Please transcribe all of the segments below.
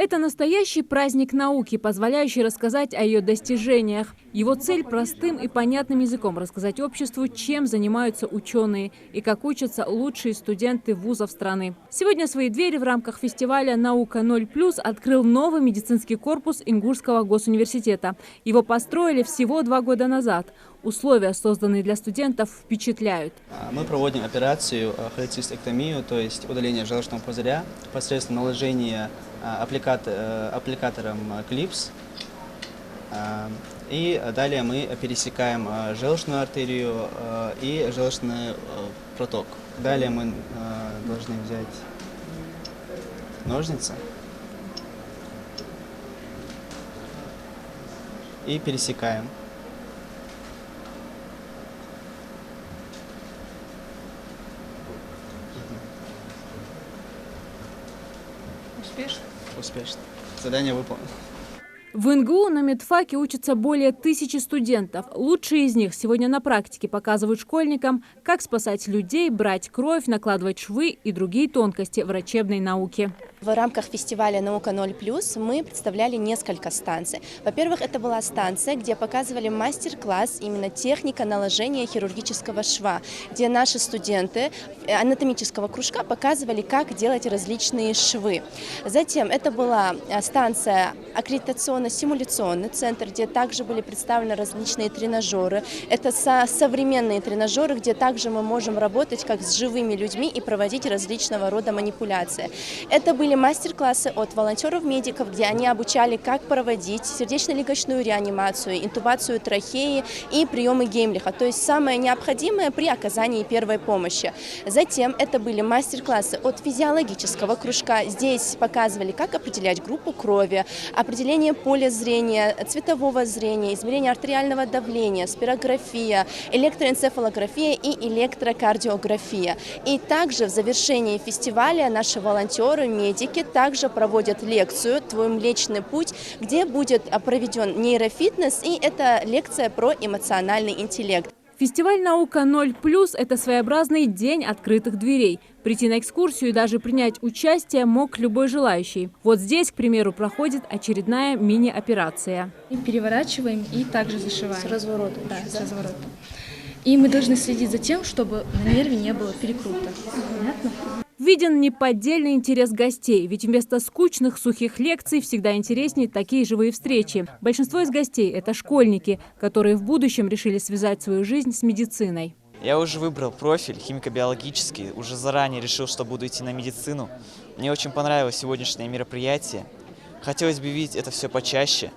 Это настоящий праздник науки, позволяющий рассказать о ее достижениях. Его цель – простым и понятным языком рассказать обществу, чем занимаются ученые и как учатся лучшие студенты вузов страны. Сегодня свои двери в рамках фестиваля «Наука 0+» открыл новый медицинский корпус Ингушского госуниверситета. Его построили всего 2 года назад. Условия, созданные для студентов, впечатляют. Мы проводим операцию холецистектомию, то есть удаление желчного пузыря посредством наложения аппликатором клипс. И далее мы пересекаем желчную артерию и желчный проток. Далее мы должны взять ножницы и пересекаем. Успешно? Успешно. Задание выполнено. В НГУ на медфаке учатся более 1000 студентов. Лучшие из них сегодня на практике показывают школьникам, как спасать людей, брать кровь, накладывать швы и другие тонкости врачебной науки. В рамках фестиваля «Наука 0+» мы представляли несколько станций. Во-первых, это была станция, где показывали мастер-класс именно техника наложения хирургического шва, где наши студенты анатомического кружка показывали, как делать различные швы. Затем это была станция аккредитационно-симуляционный центр, где также были представлены различные тренажеры. Это современные тренажеры, где также мы можем работать как с живыми людьми и проводить различного рода манипуляции. Это были мастер-классы от волонтеров-медиков, где они обучали, как проводить сердечно-легочную реанимацию, интубацию трахеи и приемы Геймлиха, то есть самое необходимое при оказании первой помощи. Затем это были мастер-классы от физиологического кружка. Здесь показывали, как определять группу крови, определение поля зрения, цветового зрения, измерение артериального давления, спирография, электроэнцефалография и электрокардиография. И также в завершении фестиваля наши волонтеры, медики, также проводят лекцию «Твой Млечный путь», где будет проведен нейрофитнес, и это лекция про эмоциональный интеллект. Фестиваль «Наука 0+» – это своеобразный день открытых дверей. Прийти на экскурсию и даже принять участие мог любой желающий. Вот здесь, к примеру, проходит очередная мини-операция. И переворачиваем и также зашиваем. С разворотом. Да, с разворотом. И мы должны следить за тем, чтобы на нерве не было перекрута. Понятно? Виден неподдельный интерес гостей, ведь вместо скучных сухих лекций всегда интереснее такие живые встречи. Большинство из гостей – это школьники, которые в будущем решили связать свою жизнь с медициной. Я уже выбрал профиль химико-биологический, уже заранее решил, что буду идти на медицину. Мне очень понравилось сегодняшнее мероприятие. Хотелось бы видеть это все почаще.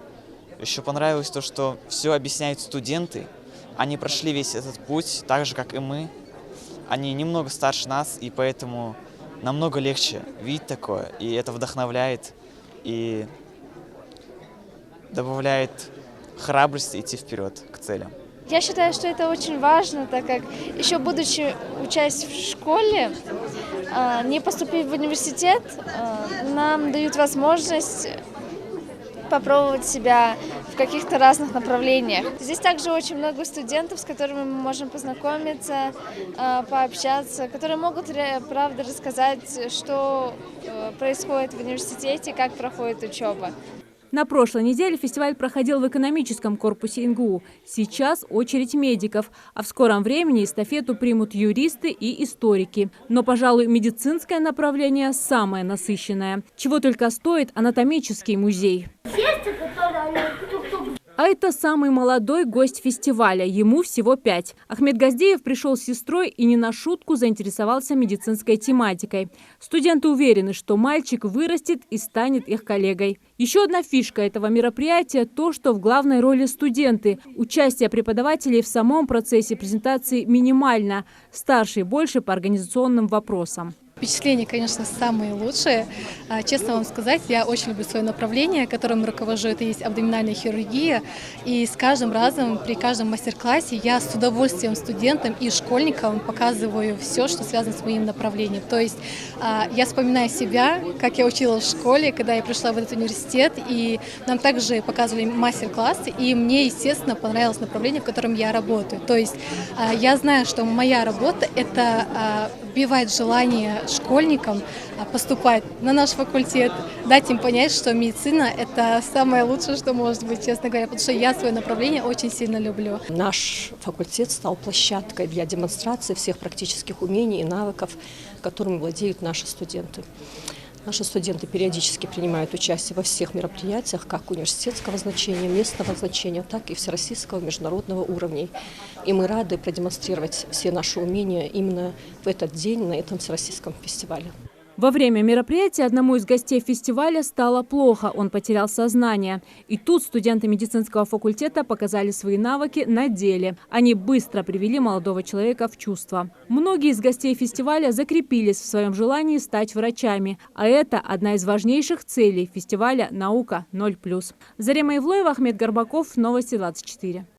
Еще понравилось то, что все объясняют студенты. Они прошли весь этот путь, так же, как и мы. Они немного старше нас, и поэтому намного легче видеть такое. И это вдохновляет и добавляет храбрости идти вперед к целям. Я считаю, что это очень важно, так как еще будучи учась в школе, не поступив в университет, нам дают возможность попробовать себя в каких-то разных направлениях. Здесь также очень много студентов, с которыми мы можем познакомиться, пообщаться, которые могут, правда, рассказать, что происходит в университете, как проходит учеба. На прошлой неделе фестиваль проходил в экономическом корпусе ИНГУ. Сейчас очередь медиков, а в скором времени эстафету примут юристы и историки. Но, пожалуй, медицинское направление самое насыщенное. Чего только стоит анатомический музей. А это самый молодой гость фестиваля. Ему всего 5. Ахмед Газдеев пришел с сестрой и не на шутку заинтересовался медицинской тематикой. Студенты уверены, что мальчик вырастет и станет их коллегой. Еще одна фишка этого мероприятия – то, что в главной роли студенты. Участие преподавателей в самом процессе презентации минимально. Старшие больше по организационным вопросам. Впечатления, конечно, самые лучшие. Честно вам сказать, я очень люблю свое направление, которым руковожу. Это есть абдоминальная хирургия. И с каждым разом, при каждом мастер-классе я с удовольствием студентам и школьникам показываю все, что связано с моим направлением. То есть я вспоминаю себя, как я училась в школе, когда я пришла в этот университет. И нам также показывали мастер-классы. И мне, естественно, понравилось направление, в котором я работаю. То есть я знаю, что моя работа – это прививать желание школьникам поступать на наш факультет, дать им понять, что медицина – это самое лучшее, что может быть, честно говоря, потому что я свое направление очень сильно люблю. Наш факультет стал площадкой для демонстрации всех практических умений и навыков, которыми владеют наши студенты. Наши студенты периодически принимают участие во всех мероприятиях, как университетского значения, местного значения, так и всероссийского, международного уровней. И мы рады продемонстрировать все наши умения именно в этот день, на этом всероссийском фестивале. Во время мероприятия одному из гостей фестиваля стало плохо, он потерял сознание. И тут студенты медицинского факультета показали свои навыки на деле. Они быстро привели молодого человека в чувство. Многие из гостей фестиваля закрепились в своем желании стать врачами. А это одна из важнейших целей фестиваля «Наука 0+». Зарема Ивлоева, Ахмед Горбаков, Новости 24.